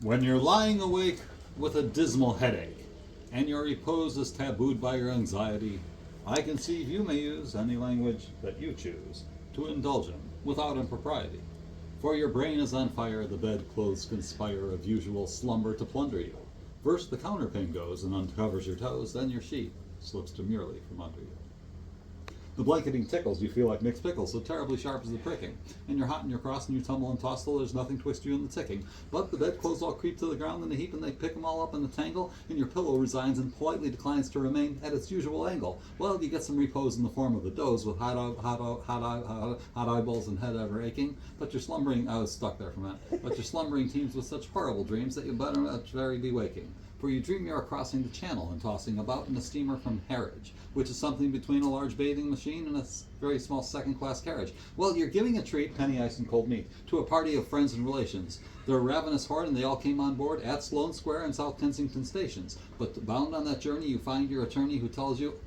When you're lying awake with a dismal headache, and your repose is tabooed by your anxiety, I conceive you may use any language that you choose to indulge in without impropriety. For your brain is on fire, the bedclothes conspire of usual slumber to plunder you. First the counterpane goes and uncovers your toes, then your sheet slips demurely from under you. The blanketing tickles, you feel like mixed pickles, so terribly sharp is the pricking. And you're hot and you're cross and you tumble and toss till there's nothing twixt you in the ticking. But the bedclothes all creep to the ground in a heap and they pick them all up in a tangle, and your pillow resigns and politely declines to remain at its usual angle. Well, you get some repose in the form of a doze with hot eyeballs and head ever aching, but you're slumbering, I was stuck there for a minute, but your slumbering teems with such horrible dreams that you better much very be waking. For you dream you are crossing the channel and tossing about in a steamer from Harwich, which is something between a large bathing machine and a very small second-class carriage. Well, you're giving a treat, penny ice and cold meat, to a party of friends and relations. They're a ravenous horde, and they all came on board at Sloane Square and South Kensington stations. But bound on that journey, you find your attorney who tells you...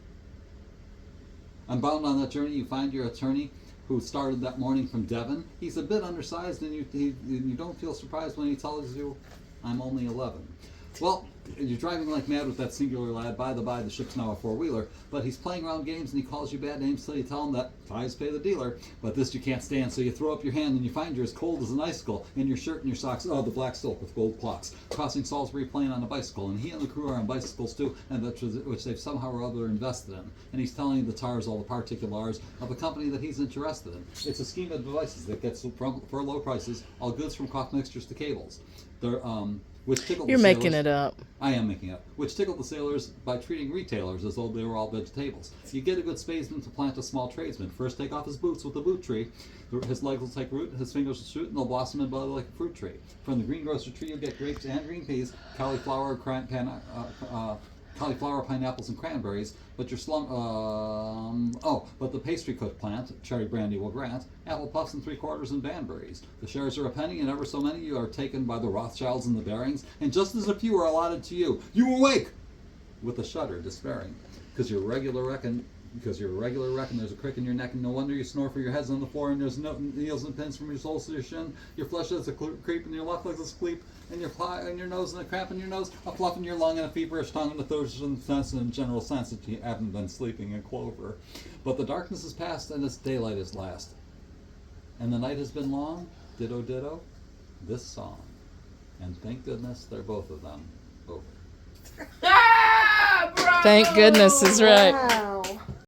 who started that morning from Devon. He's a bit undersized, and you don't feel surprised when he tells you, I'm only 11. Well, you're driving like mad with that singular lad. By the by, the ship's now a four-wheeler, but he's playing around games and he calls you bad names till you tell him that ties pay the dealer. But this you can't stand, so you throw up your hand and you find you're as cold as an icicle, in your shirt and your socks, the black silk with gold clocks, crossing Salisbury Plain on a bicycle, and he and the crew are on bicycles too, and which they've somehow or other invested in. And he's telling the tars all the particulars of a company that he's interested in. It's a scheme of devices that gets for low prices all goods from cough mixtures to cables. They're which tickled You're the sailors. making it up. I am making it up. Which tickled the sailors by treating retailers as though they were all vegetables. You get a good spadesman to plant a small tradesman. First take off his boots with the boot tree. His legs will take root, his fingers will shoot, and they'll blossom and bud like a fruit tree. From the greengrocer tree you'll get grapes and green peas, cauliflower, pineapples, and cranberries. But your but the pastry cook plant, cherry brandy will grant, apple puffs and 3/4 and Banbury's. The shares are a penny, and ever so many you are taken by the Rothschilds and the Barings, and just as a few are allotted to you, you awake with a shudder, despairing, because you're a regular wreck, and there's a crick in your neck, and no wonder you snore, for your head's on the floor, and there's no needles and pins from your soles to your shin. Your flesh has a creep, and your left leg's a spleep, and your nose, and a cramp in your nose, a fluff in your lung, and a feverish tongue, and a thirst and sense, and general sense that you haven't been sleeping in clover. But the darkness is past, and its daylight is last, and the night has been long. Ditto, ditto, this song, and thank goodness they're both of them over. Thank goodness is right. Wow.